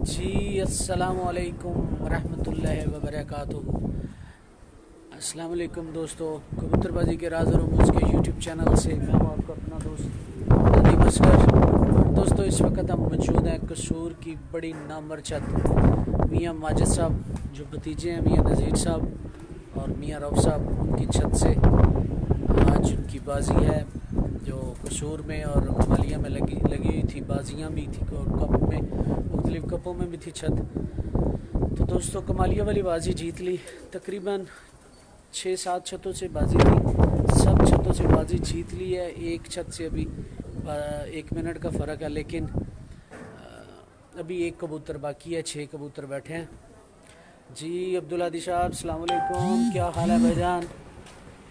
जी अस्सलामु अलैकुम रहमतुल्लाहि व बरकातुहू। अस्सलाम वालेकुम दोस्तों, कबूतरबाजी के राज और रमूज़ के यूट्यूब चैनल से मैं हूं आपका अपना दोस्त नदीम असगर। दोस्तों इस वक्त हम मौजूद हैं कसूर की बड़ी नामवर छत मियाँ माजिद साहब जो भतीजे हैं मियाँ नज़ीर साहब और मियाँ रऊफ़ साहब, उनकी छत से आज उनकी बाजी है जो कसूर में और कमालिया में लगी हुई थी। बाजियाँ भी थी और कप में मुख्तलिफ़ कपों में भी थी छत। तो दोस्तों कमालिया वाली बाजी जीत ली। तकरीबन 6-7 छतों से बाजी थी, सब छतों से बाजी जीत ली है। एक छत से अभी 1 मिनट का फ़र्क है, लेकिन अभी एक कबूतर बाकी है, 6 कबूतर बैठे हैं। जी अब्दुल हादी साहब अस्सलाम वालेकुम, क्या हाल है भाईजान?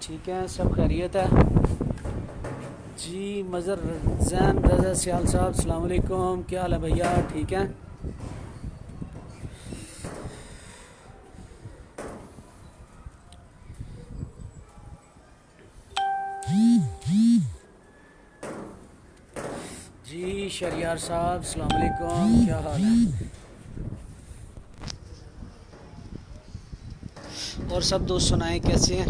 ठीक है, सब खैरियत है? जी मज़र जैन रज़ा सियाल साहब अस्सलाम वालेकुम, क्या हाल है भैया? ठीक है। जी शरियार साहब अस्सलाम वालेकुम, क्या हाल है? और सब दोस्त सुनाएं कैसे हैं?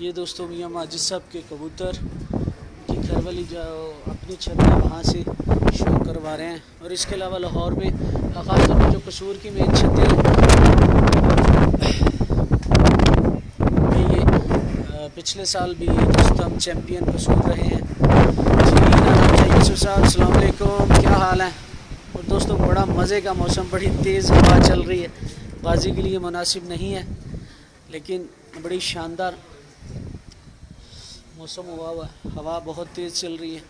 ये दोस्तों मियाँ माजिद साहब के कबूतर की घर वाली जो अपनी छत है वहाँ से शो करवा रहे हैं। और इसके अलावा लाहौर में ख़ासतौर पर जो कसूर की मेन छतें हैं ये पिछले साल भी दोस्तों हम चैम्पियन कसूर रहे हैं। जी यूसुफ साहब अस्सलाम वालेकुम, क्या हाल है? और दोस्तों बड़ा मज़े का मौसम, बड़ी तेज़ हवा चल रही है, बाजी के लिए मुनासिब नहीं है लेकिन बड़ी शानदार मौसम हुआ हुआ है, हवा बहुत तेज़ चल रही है।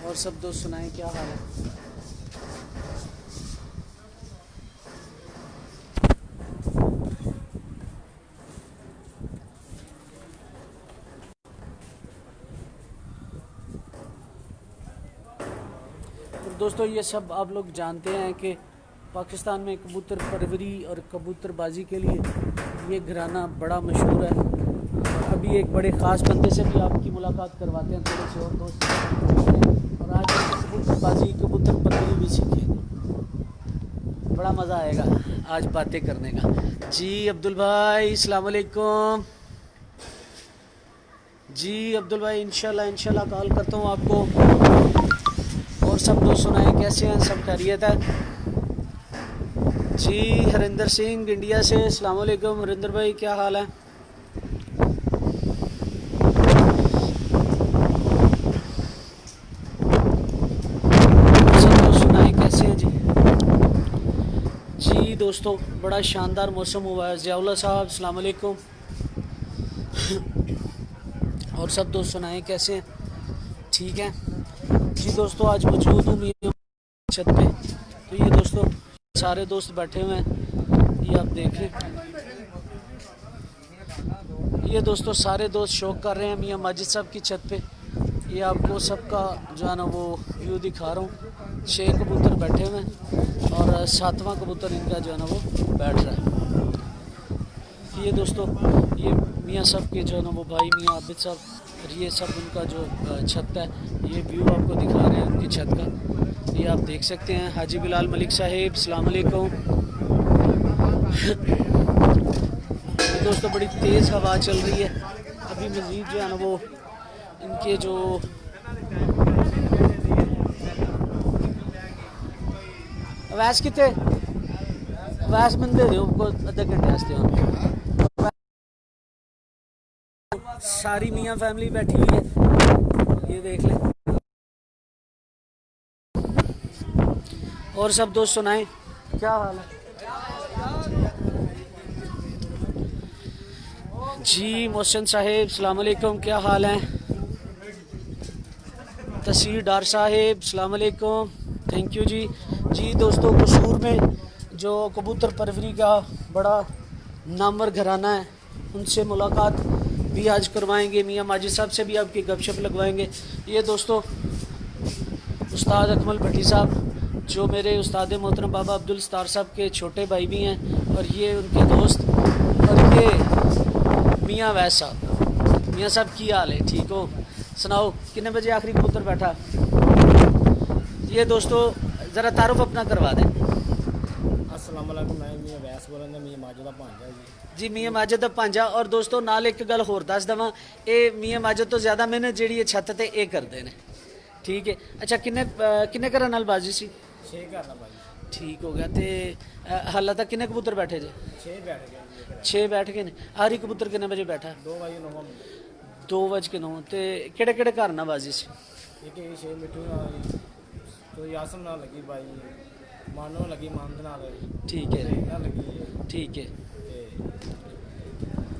और सब दोस्त सुनाएं क्या हाल है? और दोस्तों ये सब आप लोग जानते हैं कि पाकिस्तान में कबूतर परवरी और कबूतरबाजी के लिए ये घराना बड़ा मशहूर है। और अभी एक बड़े ख़ास बंदे से भी आपकी मुलाकात करवाते हैं, थोड़े से और दोस्त। और आज कबूतरबाजी कबूतर परवरी भी सीखेंगे, बड़ा मज़ा आएगा आज बातें करने का। जी अब्दुल भाई अस्सलाम वालेकुम। जी अब्दुल भाई इंशाल्लाह कॉल करता हूँ आपको। और सब दोस्त सुनाएं कैसे हैं, सब खैरियत है? जी हरिंदर सिंह इंडिया से अस्सलाम वालेकुम। हरिंदर भाई क्या हाल है? सब दोस्त सुनाएं कैसे हैं? जी दोस्तों बड़ा शानदार मौसम हुआ है। ज़ियाउल्लाह साहब अस्सलाम वालेकुम। और सब दोस्त सुनाएं कैसे हैं? ठीक है जी दोस्तों, आज मौजूद हूँ छत पे। तो ये दोस्तों सारे दोस्त बैठे हुए हैं, ये आप देखें। ये दोस्तों सारे दोस्त शौक कर रहे हैं मियाँ माजिद साहब की छत पे। ये आपको सबका जो है ना वो व्यू दिखा रहा हूँ। 6 कबूतर बैठे हुए हैं और 7वां कबूतर इनका जो है ना वो बैठ रहा है। ये दोस्तों ये मियाँ साहब के जो है ना वो भाई मियाँ आबिद साहब, और ये सब उनका जो छत है ये व्यू आपको दिखा रहे हैं उनकी छत का। ये आप देख सकते हैं। हाजी बिलाल मलिक साहिब अस्सलाम वालेकुम। दोस्तों बड़ी तेज़ हवा चल रही है। अभी मज़ीद जो है ना वो इनके जो वैस कितने वैस बंदे दे को अद्धे घंटे वास्ते सारी मियाँ फैमिली बैठी हुई है, ये देख लें। और सब दोस्त सुनाएं क्या हाल है? जी मोहसिन साहिब अस्सलाम वालेकुम, क्या हाल है? तसीर डार साहिब अस्सलाम वालेकुम, थैंक यू जी। जी दोस्तों कसूर में जो कबूतर परवरी का बड़ा नामवर घराना है उनसे मुलाकात भी आज करवाएंगे। मियाँ माजिद साहब से भी आपकी गपशप लगवाएंगे। ये दोस्तों उस्ताद अकमल भट्टी साहब जो मेरे उस्ताद मोहतरम बाबा अब्दुल सत्तार साहब के छोटे भाई भी हैं और ये उनके दोस्त। और ये मियाँ वैस साहब। मियाँ साहब की हाल है, ठीक हो? सुनाओ कितने बजे आखिरी कबूतर बैठा? ये दोस्तों ज़रा तारुफ अपना करवा दें। अस्सलाम वालेकुम, मैं मियाँ वैस बोल रहा, मियाँ माजिद दा भांजा जी। मियाँ माजिद दा भांजा। और दोस्तों नाल एक गल होर दस देवां, ये मियाँ माजिद तो ज़्यादा मेहनत जी छत ते ये करते हैं, ठीक है? अच्छा किन्ने घर नाल बाजी सी? 6 घर ना भाई। ठीक हो गया। तो हाल तक किन्ने कबूतर बैठे जे? 6 बैठ गए। 6 बैठ गए ने। आखिरी कबूतर किन्ने बजे बैठा? 2:09। 2:09। तो केड़े केड़े घर ना बाजी सी? एक 6 मिठू ना तो यासम ना लगी भाई, मानो लगी मानद नाल, ठीक है ना लगी, ठीक है।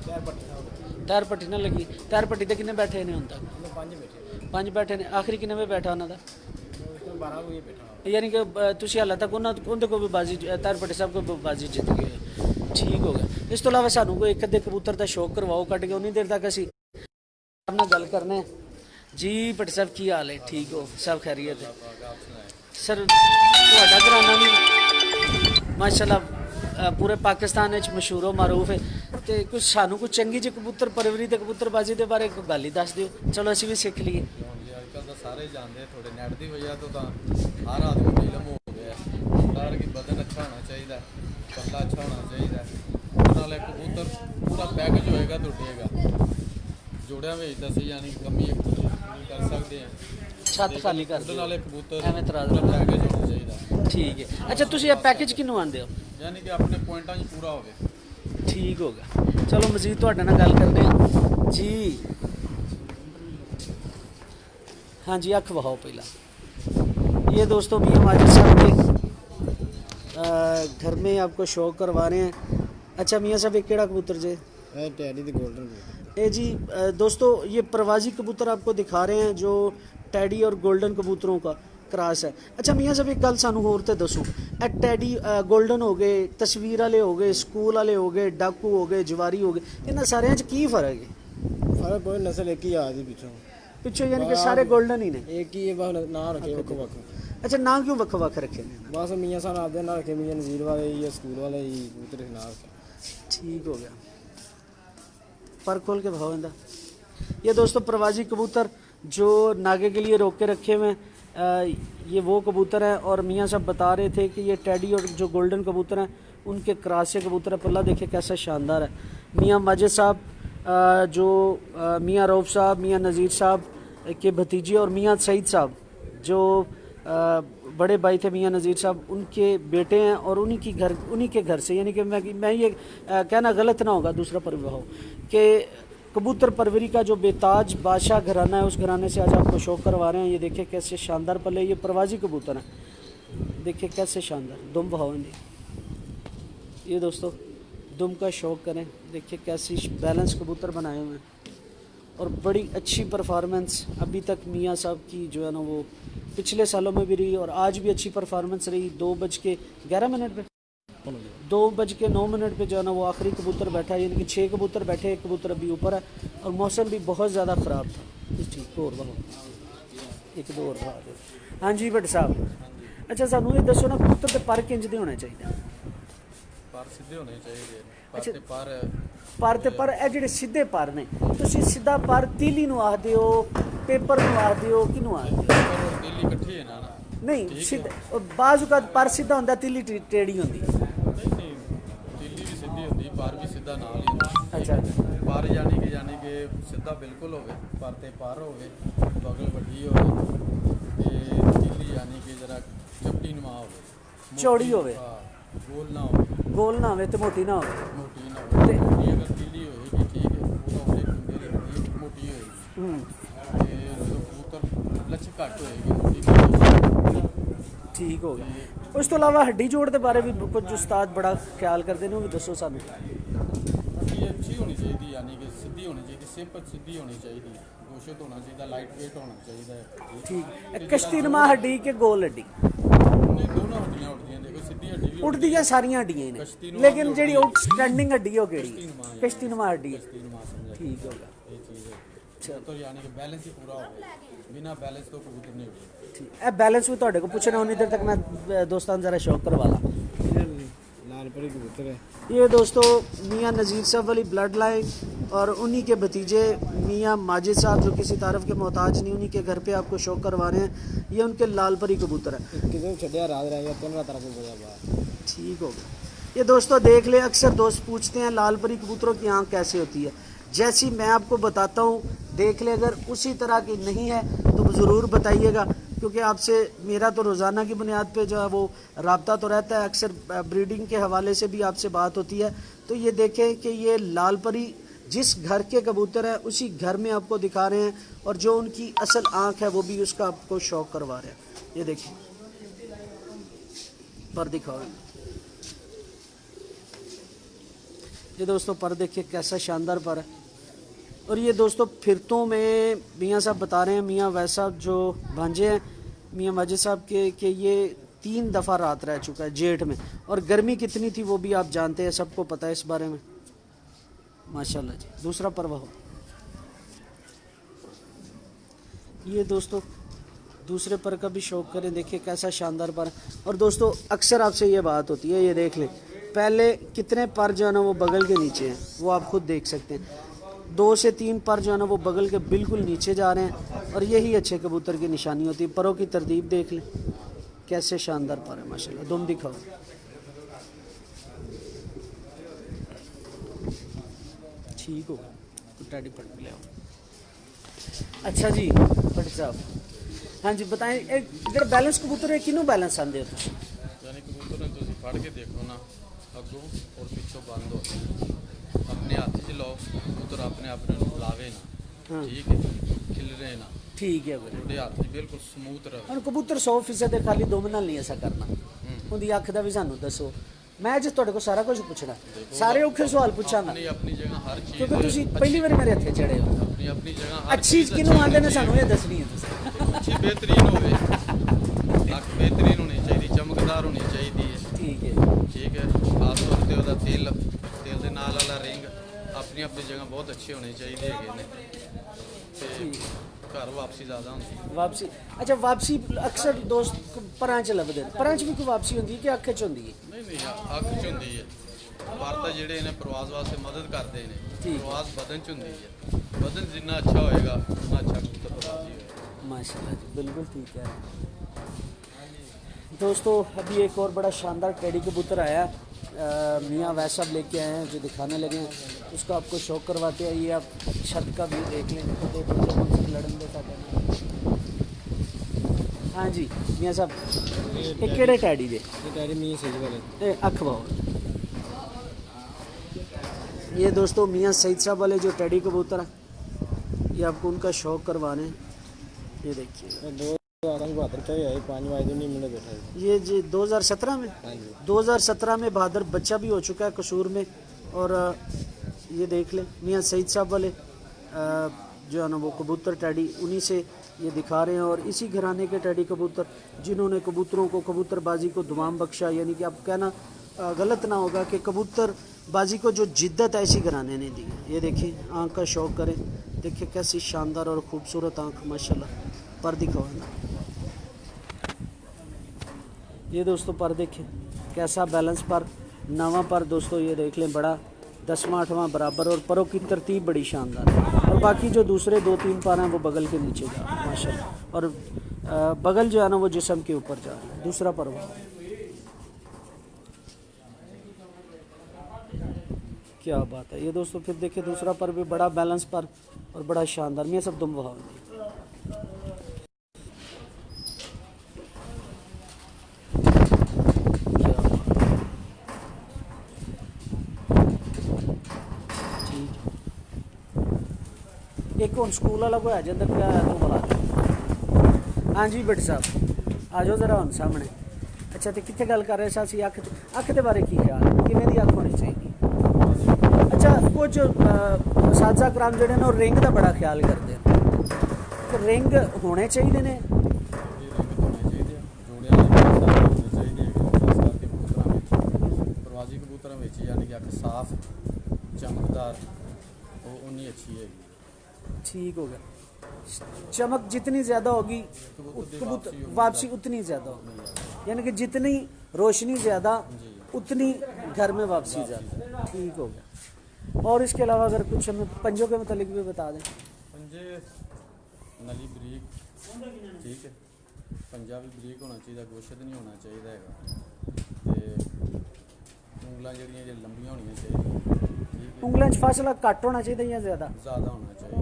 पैर पट्टी ना लगी। टायर पट्टी ना लगी। टायर पट्टी ते किन्ने बैठे ने हुण तक? 5 बैठे। 5 बैठे ने। आखिरी किन्ने बजे बैठा उन्हां दा? 12 को बैठा। यानी कि तुसी हाल तक उन्होंने को भी बाजी तार पट्टी साहब को बाजी जित गए, ठीक हो गया। इस तो इलावा सानू कोई एक अद्धे कबूतर का शौक करवाओ कट के, उन्नी देर तक असी अपना गल करने जी। भट्टी साहब की हाल है, ठीक हो? सब खैरियत है सर? तुहाडा घराना भी माशाल्लाह पूरे पाकिस्तान में मशहूर मारूफ है। तो कुछ सानू कुछ चंगी जी कबूतर परवरी ते कबूतरबाजी के बारे कोई गल ही दस दिओ, चलो असी भी सीख लीए। अजकल तो सारे जानते थोड़े नैट की वजह तो हर आदमी को इलम हो गया है कि बदन अच्छा होना चाहिए, पल्ला अच्छा होना चाहिए, कबूतर पूरा पैकेज होएगा तो उठेगा। जोड़िया में दसी यानी कमी कर सकते हैं, छत खाली कर उड़न वाले कबूतर एवें तराज पूरा पैकेज होना चाहिए, ठीक है। अच्छा तुसी ये पैकेज किनू आंदे हो? यानी कि अपने पॉइंटा पूरा हो। ठीक हो गया। चलो मजीद तुहाडे नाल गल करने हैं जी। हाँ जी, अख वहाओ पहला। ये दोस्तों मियाँ माजिद साहब के घर में आपको शौक करवा रहे हैं। अच्छा मियाँ साहब एक केड़ा कबूतर जे? टैडी दी गोल्डन। ए जी दोस्तों ये प्रवाजी कबूतर आपको दिखा रहे हैं जो टैडी और गोल्डन कबूतरों का क्रॉस है। अच्छा मियाँ साहब एक गल सानू होर ते दसो, ए टैडी गोल्डन हो गए, तस्वीर वाले हो गए, स्कूल वाले हो गए, डाकू हो गए, जवारी हो गए, इन्हां सारियां च की फर्क है? फर्क कोई नस्ल एक ही आ दी पिछो यानी कि सारे गोल्डन ही ने? एक ही है, बस ना रखे वक् वक्। अच्छा ना क्यों वक् वक् रखे ने? बस मियाँ साहब आपदे ना रखे, मियाँ नज़ीर वाले या स्कूल वाले ही कबूतर ना रखे। ठीक हो गया। पर खोल के भाव इंदा। ये दोस्तों प्रवाजी कबूतर जो नागे के लिए रोक के रखे हुए हैं, ये वो कबूतर हैं। और मियाँ साहब बता रहे थे कि ये टैडी और जो गोल्डन कबूतर हैं उनके क्रॉस से कबूतर है। पल्ला देखिए कैसा शानदार है। मियाँ माजिद साहब जो मियाँ रऊफ साहब, मियाँ नज़ीर साहब के भतीजे और मियाँ सईद साहब जो बड़े भाई थे मियाँ नज़ीर साहब, उनके बेटे हैं। और उन्हीं के घर से, यानी कि मैं ये कहना गलत ना होगा दूसरा परिवाह कि कबूतर परवरी का जो बेताज बादशाह घराना है, उस घराने से आज आपको शौक करवा रहे हैं। ये देखिए कैसे शानदार पल्ले, ये प्रवाजी कबूतर हैं, देखिए कैसे शानदार दुम बहावन जी। ये दोस्तों दुम का शौक करें, देखिए कैसी बैलेंस कबूतर बनाए हुए हैं और बड़ी अच्छी परफॉर्मेंस अभी तक मियाँ साहब की जो है ना वो पिछले सालों में भी रही और आज भी अच्छी परफॉर्मेंस रही। 2:11 पे 2:09 पे जो है ना वो आखिरी कबूतर बैठा, यानी कि 6 कबूतर बैठे, एक कबूतर अभी ऊपर है और मौसम भी बहुत ज़्यादा ख़राब था। ठीक और वह एक दो और बहा दो। हाँ जी भट्ट साहब, अच्छा सानू ये दसो ना कबूतर के पर किंज दे होने चाहिए? पर सीधे होने चाहिए। अच्छा पर ते पर ए जिहड़े सीधे पर ने, तुसीं सीधा पर तीली नूं आखदे हो, पेपर नूं आखदे हो, किनूं आखदे हो? तीली इकट्ठी है ना नहीं सीधा, और बाज़ औकात पर सीधा होंदा, तीली टेढ़ी होंदी। नहीं तीली भी सीधी होती, पर भी सीधा नाल ही होंदा। अच्छा पर यानी कि सीधा बिल्कुल होवे, पर ते पर होवे, बगल वड्डी होवे ते तीली यानी कि जरा चपटी नुमा होवे, चौड़ी होवे, गोल ना होवे, गोल ना होवे ते मोटी ना होवे। मोटी ना होवे। मोटी अगर तीली होएगी ठीक है, वो तो अपने कुंडे होएगी, मोटी होएगी ते जो कबूतर लचक घट होएगी, मोटी ठीक हो गया। उस तो अलावा हड्डी जोड़ के बारे भी कुछ उस्ताद बड़ा ख्याल करते हैं, वो भी दसो सानू। ये अच्छी होनी चाहिए, यानी कि सीधी होनी चाहिए, सिप सीधी होनी चाहिए, गोशत होना चाहिए, लाइट वेट होना चाहिए। ठीक, कश्तीनुमा हड्डी के गोल हड्डी? नहीं दोनों हड्डियां उठदियां, देखो सीधी हड्डी भी उठदियां सारियां हड्डियां ने, लेकिन जेडी आउटस्टैंडिंग हड्डी हो केड़ी? कश्तीनुमा हड्डी। ठीक होगा, ये चीज़ है तो यानी कि बैलेंस ही पूरा हो, बिना बैलेंस तो कबूतर नहीं होगी। ठीक है, बैलेंस भी तुहाडे को पूछना, उन्नी देर तक मैं दोस्तान जरा शौक करवा ला। लालपरी कबूतर है। ये दोस्तों मियाँ नज़ीर साहब वाली ब्लड लाइन और उन्हीं के भतीजे मियाँ माजिद साहब जो किसी तारफ़ के मोहताज नहीं, उन्हीं के घर पे आपको शौक करवा रहे हैं। ये उनके लालपरी कबूतर है। किधर छड़िया रात रहेगा 15 तारीख को बोला बाहर। ठीक हो गया। ये दोस्तों देख ले, अक्सर दोस्त पूछते हैं लालपरी कबूतरों की आँख कैसे होती है। जैसी मैं आपको बताता हूँ देख ले, अगर उसी तरह की नहीं है तो ज़रूर बताइएगा, क्योंकि आपसे मेरा तो रोज़ाना की बुनियाद पे जो है वो रब्ता तो रहता है, अक्सर ब्रीडिंग के हवाले से भी आपसे बात होती है। तो ये देखें कि ये लालपरी जिस घर के कबूतर हैं उसी घर में आपको दिखा रहे हैं, और जो उनकी असल आँख है वो भी उसका आपको शौक करवा रहे हैं। ये देखिए पर दिखाओ, ये दोस्तों पर देखिए कैसा शानदार पर है। और ये दोस्तों फिरतों में मियाँ साहब बता रहे हैं, मियाँ वैसा जो भांजे हैं मियाँ माजिद साहब के, कि ये 3 दफ़ा रात रह चुका है जेठ में, और गर्मी कितनी थी वो भी आप जानते हैं, सबको पता है इस बारे में। माशाल्लाह जी। दूसरा परवा हो ये दोस्तों, दूसरे पर का भी शौक करें, देखिए कैसा शानदार पर। और दोस्तों अक्सर आपसे ये बात होती है, ये देख लें पहले कितने पर जो है ना वो बगल के नीचे हैं, वो आप खुद देख सकते हैं। 2 से 3 पर जो है ना वो बगल के बिल्कुल नीचे जा रहे हैं, और यही अच्छे कबूतर की निशानी होती है। परों की तरतीब देख लें कैसे शानदार पर है माशाल्लाह। दुम दिखाओ, ठीक हो तो टैडी पट ले आओ। अच्छा जी भट्ट साहब, हाँ जी बताएं, एक इधर बैलेंस कबूतर है, किनों बैलेंस आंदे हो तुम? यानी कबूतर तुम फड़ के देखो ना, अगों और पिछों बंद होते हैं, अपने हाथ च लो कबूतर अपने आप लावे ना। हाँ। ठीक है, खिलरे ना, ठीक है भाई। थोड़े हाथ बिल्कुल स्मूथ रहे। ਹੁਣ कबूतर 100% है, खाली 2 ਨਾਲ नहीं ऐसा करना। उनकी अख का भी सानू दसो, मैं अज तुहाडे को सारा कुछ पूछना, सारे औखे सवाल पूछांगा, अपनी अपनी जगह हर चीज, क्योंकि तुसी पहली बार मेरे हथे चढ़े हो। अपनी अपनी जगह हर अच्छी चीज किनू आंदे ने सानू ये दसनी है तुसी। अच्छी बेहतरीन होवे, अख बेहतरीन होनी चाहिए, चमकदार होनी चाहिए है। ठीक है, ठीक है, खास तौर पे ਉਹਦਾ तेल ਦੇ ਨਾਲ ਵਾਲਾ रिंग अपनी अपनी जगह बहुत अच्छे होने चाहिए ਹੈਗੇ ਨੇ, ਤੇ घर वापसी ज़्यादा होती। वापसी, अच्छा वापसी अक्सर दोस्त परां च लभदे, परां च भी कोई वापसी होंदी है कि अख च होंदी है? नहीं अख च होंदी है, पर ਤਾਂ ਜਿਹੜੇ ਨੇ ਪ੍ਰਵਾਸ ਵਾਸਤੇ ਮਦਦ ਕਰਦੇ ਨੇ, ਪ੍ਰਵਾਸ बदन च होंदी है, बदन जितना अच्छा होएगा उतना अच्छा कबूतर प्रवासी होएगा। माशाल्लाह जी, बिल्कुल ठीक है दोस्तों। अभी एक और बड़ा शानदार टेडी कबूतर आया, मियाँ वैसा लेके आए हैं जो दिखाने लगे हैं, उसका आपको शौक करवाते हैं। ये आप छत का व्यू देख लें, तो देखो जब हम सब लड़न दे साथ। हाँ जी मियाँ साहब, ये केड़े टैडी दे? ये टैडी मियाँ सईद वाले। अख भाव, ये दोस्तों मियाँ सईद साहब वाले जो टैडी कबूतर हैं, ये आपको उनका शौक करवाने हैं। ये देखिए 5 बैठा है ये जी 2017 में, 2017 में बहादुर बच्चा भी हो चुका है कसूर में। और ये देख लें मियाँ सईद साहब वाले जो है ना वो कबूतर टैडी उन्हीं से ये दिखा रहे हैं, और इसी घराने के टैडी कबूतर जिन्होंने कबूतरों को कबूतरबाजी को दुआम बख्शा। यानी कि आप कहना गलत ना होगा कि कबूतरबाजी को जो जिद्दत ऐसी घराने ने दी। ये देखिए आँख का शौक करें, देखिए कैसी शानदार और ख़ूबसूरत आँख माशाल्लाह। पर दिखाओ ना, ये दोस्तों पर देखें कैसा बैलेंस पर, नवा पर दोस्तों ये देख लें, बड़ा 10वां 8वां बराबर, और परों की तरतीब बड़ी शानदार है। और बाकी जो दूसरे 2-3 पर हैं वो बगल के नीचे जा रहे हैं माशाल्लाह, और बगल जो है ना वो जिस्म के ऊपर जा रहा है। दूसरा पर क्या बात है। ये दोस्तों फिर देखिए दूसरा पर भी बड़ा बैलेंस पर और बड़ा शानदार। मैं सब दुम वहा एक हम स्कूल वाला कोई आ जाता क्या तो बता। हाँ जी बट साहब आ जाओ जरा हम सामने। अच्छा तो कितने गल कर रहे सा असी अख के बारे की ख्याल किमें दी अख होनी चाहिए? अच्छा कुछ साजा कराम जोड़े ना रिंग का बड़ा ख्याल करते हैं, तो रिंग होने चाहिए ने? प्रवासी कबूतरों में यानी कि अख साफ चमकदार उन्नी अच्छी है। ठीक हो गया, चमक जितनी ज़्यादा होगी कबूतर वापसी उतनी ज़्यादा होगी, यानी कि जितनी रोशनी ज़्यादा उतनी घर में वापसी जाती है। ठीक हो गया। और इसके अलावा अगर कुछ हमें पंजों के मतलब भी बता दें। पंजे नली बरीक, ठीक है, पंजा भी बरीक होना चाहिए, गोशत नहीं होना चाहिए हैगा ते ਉਂਗਲਾਂ ਜਿਹੜੀਆਂ ਜੇ ਲੰਬੀਆਂ ਹੋਣੀਆਂ ਚਾਹੀਦੀਆਂ, ਠੀਕ ਹੈ। ਉਂਗਲਾਂ 'ਚ ਫਾਸਲਾ ਘੱਟ ਹੋਣਾ ਚਾਹੀਦਾ ਜਾਂ ਜ਼ਿਆਦਾ? ज़्यादा होना चाहिए।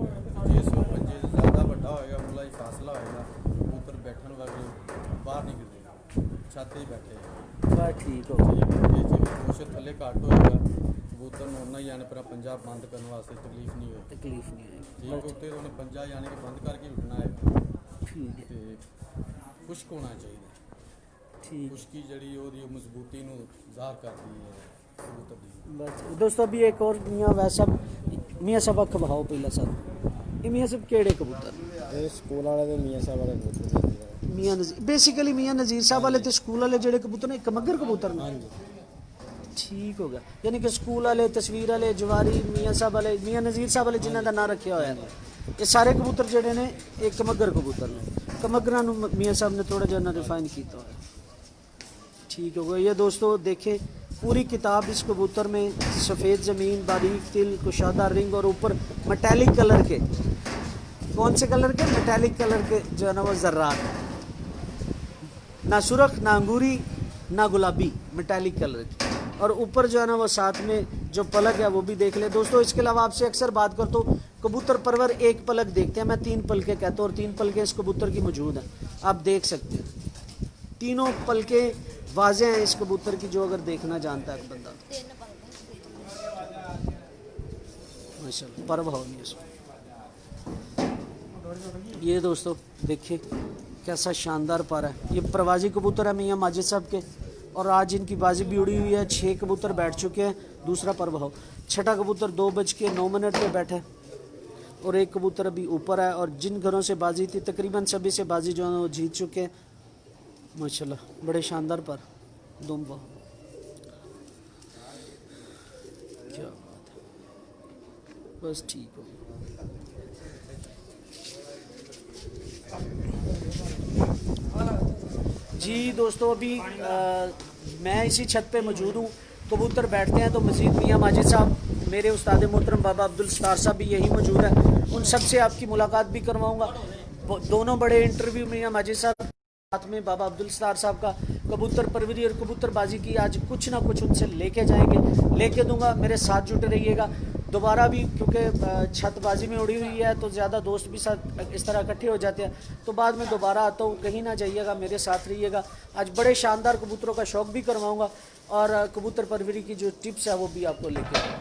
जिस पंजे से ज़्यादा बड़ा होएगा ਉਂਗਲਾਂ 'ਚ फासला होएगा, कबूतर बैठने वाले बाहर नहीं गिरेगा, छत ही बैठेगा। बस ठीक हो गया। ये जे गोशत थले घट होएगा, कबूतर ਨੂੰ ਉਹਨਾਂ ਯਾਨੀ ਪਰ पंजा बंद करने वास्ते तकलीफ नहीं होएगी। तकलीफ नहीं आएगी। ठीक है, उत्ते ਉਹਨੇ पंजा यानी कि बंद करके उठना है ठीक है, ਤੇ ਖੁਸ਼ਕ ਹੋਣਾ ਚਾਹੀਦਾ। ठीक। ਖੁਸ਼ਕੀ ਜਿਹੜੀ ਉਹਦੀ ਮਜ਼ਬੂਤੀ ਨੂੰ ਜ਼ਾਹਰ ਕਰਦੀ ਹੈ कबूतर ਦੀ। बस दोस्तों अभी एक और मियाँ वैसा मियाँ साहब खबाओ पहला सर, ये मियाँ साहब केड़े कबूतर? ਇਹ ਸਕੂਲ ਵਾਲੇ ਦੇ ਮੀਆਂ ਸਾਹਿਬ ਵਾਲੇ ਕਬੂਤਰ ਨੇ। मियाँ नज़ीर, बेसिकली मियाँ नज़ीर साहब वाले तो स्कूल वाले जेड़े कबूतर ने एक मगर कबूतर ने। ठीक हो गया, यानी कि स्कूल वाले, तस्वीर वाले, जवारी, मियाँ साहब वाले, मियाँ नज़ीर साहब वाले जिन्हों का नाम रखा हुआ है, ये सारे कबूतर जेड़े ने एक कमगर कबूतर ने। कमगरां नूं मियाँ साहब ने थोड़ा जिहा रिफाइन किया हुआ है। ठीक हो गया। ये दोस्तों देखें पूरी किताब इस कबूतर में सफ़ेद ज़मीन, बारीक तिल, कुशादा रिंग और ऊपर मेटालिक कलर के, कौन से कलर के? मेटालिक कलर के जो है ना वो ज़र्रात, ना सुरख, ना अंगूरी, ना गुलाबी, मेटालिक कलर की। और ऊपर जो है ना वो साथ में जो पलक है वो भी देख ले दोस्तों। इसके अलावा आपसे अक्सर बात करता हूँ, कबूतर परवर एक पलक देखते हैं, मैं 3 पलकें कहता हूँ और 3 पलकें इस कबूतर की मौजूद हैं, आप देख सकते हैं। तीनों पलकें वाज़े हैं इस कबूतर की, जो अगर देखना जानता है बंदा। माशाल्लाह पर भाव नहीं इसमें। ये दोस्तों देखिए कैसा शानदार पर है। ये प्रवाजी कबूतर है मियाँ माजिद साहब के, और आज इनकी बाजी भी उड़ी हुई है। 6 कबूतर बैठ चुके हैं, दूसरा पर भाव। छठा कबूतर 2:09 पे बैठे और एक कबूतर अभी ऊपर है। और जिन घरों से बाजी थी तकरीबन सभी से बाजी जो है वो जीत चुके हैं माशाल्लाह। बड़े शानदार पर दुम भाव, क्या बात है। बस ठीक हो। जी दोस्तों अभी मैं इसी छत पे मौजूद हूँ, कबूतर बैठते हैं तो मज़ीद मियाँ माजिद साहब, मेरे उस्ताद मोहतरम बाबा अब्दुल सत्तार साहब भी यही मौजूद है, उन सब से आपकी मुलाकात भी करवाऊँगा। दोनों बड़े इंटरव्यू मियाँ माजिद साहब साथ में बाबा अब्दुल सत्तार साहब का कबूतर परवरी और कबूतरबाजी की आज कुछ ना कुछ उनसे लेके जाएंगे, लेके दूंगा। मेरे साथ जुटे रहिएगा। दोबारा भी क्योंकि छतबाजी में उड़ी हुई है तो ज़्यादा दोस्त भी साथ इस तरह इकट्ठे हो जाते हैं, तो बाद में दोबारा आता हूँ, कहीं ना जाइएगा, मेरे साथ रहिएगा। आज बड़े शानदार कबूतरों का शौक़ भी करवाऊँगा और कबूतर परवरी की जो टिप्स है वो भी आपको लेके आऊँगा।